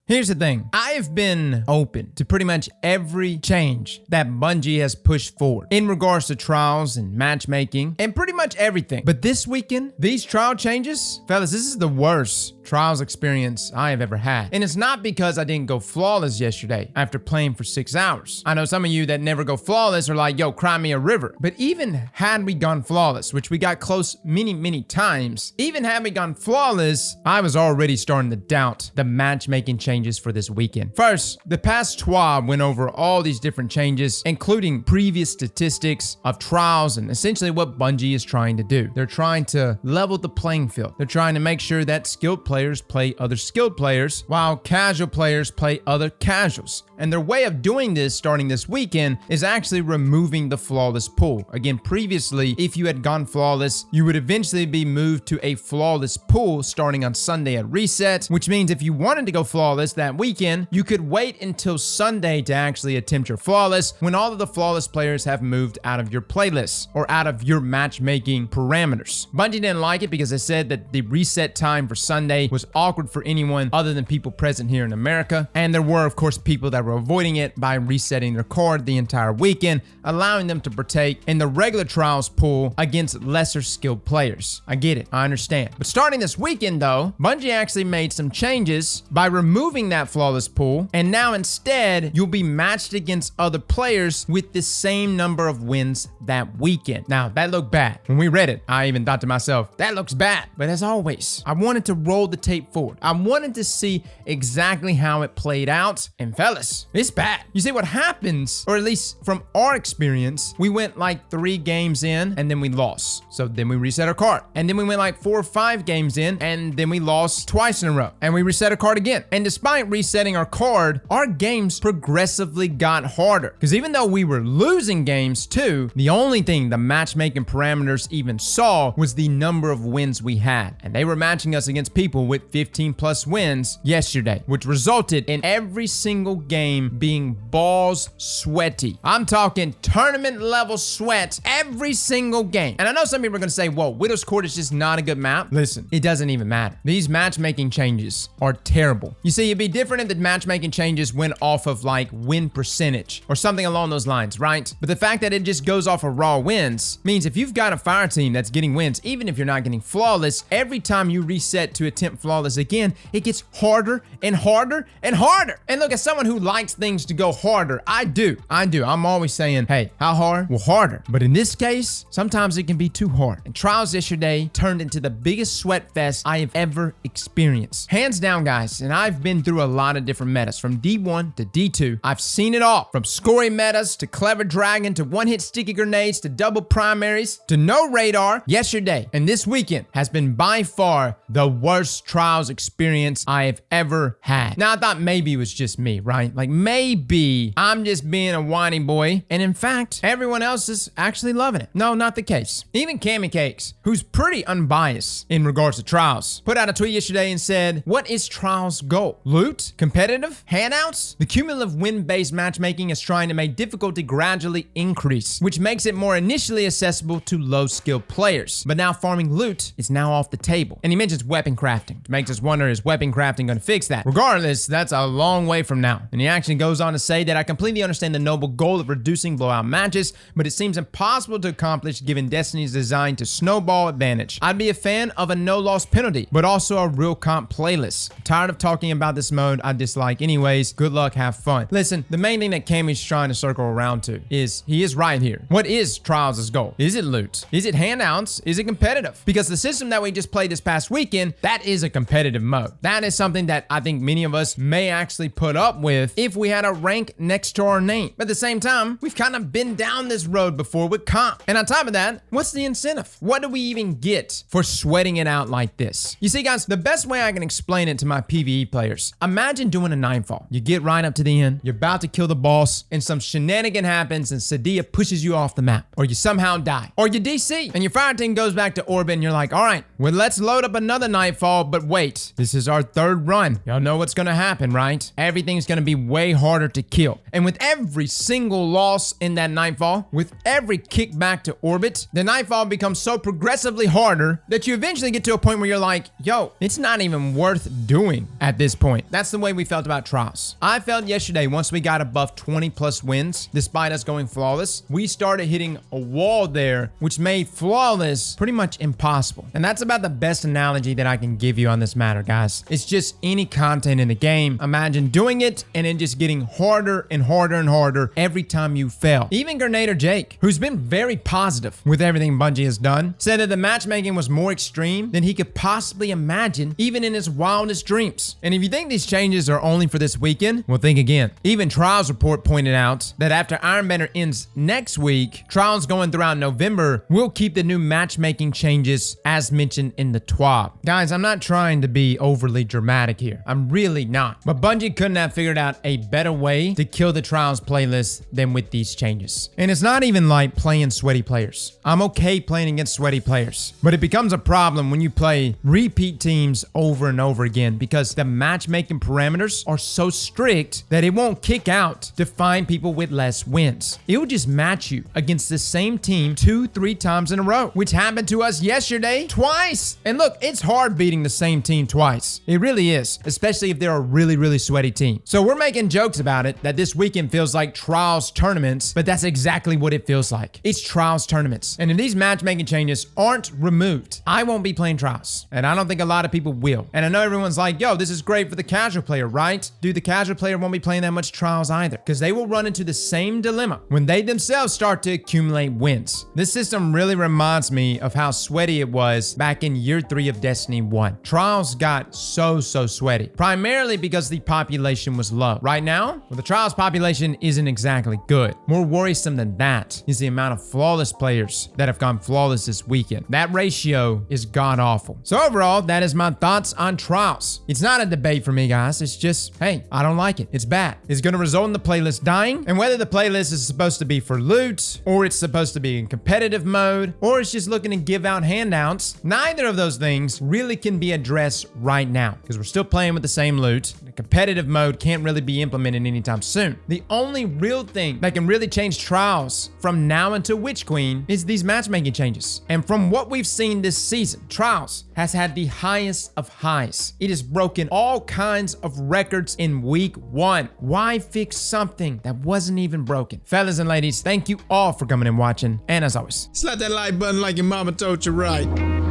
Here's the thing. I have been open to pretty much every change that Bungie has pushed forward in regards to trials and matchmaking and pretty much everything. But this weekend, these trial changes, fellas, this is the worst trials experience I have ever had. And it's not because I didn't go flawless yesterday after playing for 6 hours. I know some of you that never go flawless are like, yo, cry me a river. But even had we gone flawless, which we got close many times, even had we gone flawless, I was already starting to doubt the matchmaking changes for this weekend. First, the past TWAB went over all these different changes, including previous statistics of trials and essentially what Bungie is trying to do. They're trying to level the playing field. They're trying to make sure that skilled players play other skilled players while casual players play other casuals. And their way of doing this starting this weekend is actually removing the flawless pool. Again, previously, if you had gone flawless, you would eventually be moved to a flawless pool starting on Sunday at reset, which means if you wanted to go flawless that weekend, you could wait until Sunday to actually attempt your flawless when all of the flawless players have moved out of your playlist or out of your matchmaking parameters. Bungie didn't like it because they said that the reset time for Sunday was awkward for anyone other than people present here in America. And there were, of course, people that were avoiding it by resetting their card the entire weekend, allowing them to partake in the regular trials pool against lesser skilled players. I get it. I understand. But starting this weekend, though, Bungie actually made some changes by removing that flawless pool. And now instead, you'll be matched against other players with the same number of wins that weekend. Now, that looked bad. When we read it, I even thought to myself, that looks bad. But as always, I wanted to roll the tape forward. I wanted to see exactly how it played out. And fellas, it's bad. You see what happens, or at least from our experience, we went like 3 games in and then we lost. So then we reset our card. And then we went like 4 or 5 games in and then we lost twice in a row. And we reset our card again. And despite resetting our card, our games progressively got harder. Because even though we were losing games too, the only thing the matchmaking parameters even saw was the number of wins we had. And they were matching us against people with 15 plus wins yesterday, which resulted in every single game being balls sweaty. I'm talking tournament level sweat every single game. And I know some people are going to say, whoa, Widow's Court is just not a good map. Listen, it doesn't even matter. These matchmaking changes are terrible. You see, it'd be different if the matchmaking changes went off of like win percentage or something along those lines, right? But the fact that it just goes off of raw wins means if you've got a fire team that's getting wins, even if you're not getting flawless, every time you reset to attempt flawless again, it gets harder and harder and harder. And look, as someone who likes things to go harder, I do. I'm always saying, hey, how hard? Well, harder. But in this case, sometimes it can be too hard. And Trials yesterday turned into the biggest sweat fest I have ever experienced. Hands down, guys, and I've been through a lot of different metas, from D1 to D2. I've seen it all, from scoring metas to clever dragon to one-hit sticky grenades to double primaries to no radar. Yesterday and this weekend has been by far the worst Trials experience I have ever had. Now, I thought maybe it was just me, right? Like maybe I'm just being a whiny boy, and in fact, everyone else is actually loving it. No, not the case. Even Cammy Cakes, who's pretty unbiased in regards to Trials, put out a tweet yesterday and said, what is Trials' goal? Loot? Competitive? Handouts? The cumulative win-based matchmaking is trying to make difficulty gradually increase, which makes it more initially accessible to low-skilled players. But now farming loot is now off the table. And he mentions weapon crafting, which makes us wonder, is weapon crafting going to fix that? Regardless, that's a long way from now. And he actually goes on to say that I completely understand the noble goal of reducing blowout matches, but it seems impossible to accomplish given Destiny's design to snowball advantage. I'd be a fan of a no-loss penalty, but also a real comp playlist. I'm tired of talking about this mode I dislike anyways. Good luck, have fun. Listen, the main thing that Cammy's trying to circle around to is, he is right here. What is Trials' goal? Is it loot? Is it handouts? Is it competitive? Because the system that we just played this past weekend, that is a competitive mode. That is something that I think many of us may actually put up with if we had a rank next to our name. But at the same time, we've kind of been down this road before with comp. And on top of that, what's the incentive? What do we even get for sweating it out like this? You see, guys, the best way I can explain it to my PvE players, imagine doing a nightfall. You get right up to the end, you're about to kill the boss, and some shenanigan happens and Sadia pushes you off the map, or you somehow die, or you DC, and your fire team goes back to orbit and you're like, all right, well, let's load up another nightfall, but wait, this is our 3rd run. Y'all know what's gonna happen, right? Everything's gonna be way harder to kill. And with every single loss in that nightfall, with every kick back to orbit, the nightfall becomes so progressively harder that you eventually get to a point where you're like, yo, it's not even worth doing at this point. point. That's the way we felt about Trials. I felt yesterday, once we got above 20 plus wins, despite us going flawless, we started hitting a wall there, which made flawless pretty much impossible. And that's about the best analogy that I can give you on this matter, guys. It's just any content in the game. Imagine doing it and then just getting harder and harder and harder every time you fail. Even Grenader Jake, who's been very positive with everything Bungie has done, said that the matchmaking was more extreme than he could possibly imagine, even in his wildest dreams. And if you think these changes are only for this weekend, well, think again. Even Trials Report pointed out that after Iron Banner ends next week, Trials going throughout November will keep the new matchmaking changes as mentioned in the TWAB. Guys, I'm not trying to be overly dramatic here. I'm really not. But Bungie couldn't have figured out a better way to kill the Trials playlist than with these changes. And it's not even like playing sweaty players. I'm okay playing against sweaty players, but it becomes a problem when you play repeat teams over and over again because the matchmaking parameters are so strict that it won't kick out to find people with less wins. It will just match you against the same team 2-3 times in a row, which happened to us yesterday twice. And look, it's hard beating the same team twice. It really is, especially if they're a really, really sweaty team. So we're making jokes about it that this weekend feels like Trials tournaments, but that's exactly what it feels like. It's Trials tournaments. And if these matchmaking changes aren't removed, I won't be playing Trials. And I don't think a lot of people will. And I know everyone's like, yo, this is great for the casual player, right? Dude, the casual player won't be playing that much Trials either, because they will run into the same dilemma when they themselves start to accumulate wins. This system really reminds me of how sweaty it was back in year 3 of Destiny 1. Trials got so sweaty, primarily because the population was low. Right now, well, the Trials population isn't exactly good. More worrisome than that is the amount of flawless players that have gone flawless this weekend. That ratio is god-awful. So overall, that is my thoughts on Trials. It's not a debate for me, guys. It's just, hey, I don't like it. It's bad. It's going to result in the playlist dying, and whether the playlist is supposed to be for loot, or it's supposed to be in competitive mode, or it's just looking to give out handouts, neither of those things really can be addressed right now, because we're still playing with the same loot. The competitive mode can't really be implemented anytime soon. The only real thing that can really change Trials from now until Witch Queen is these matchmaking changes. And from what we've seen this season, Trials has had the highest of highs. It has broken all kinds of records in week 1. Why fix something that wasn't even broken? Fellas and ladies, thank you all for coming and watching. And as always, Slap that like button like your mama told you right.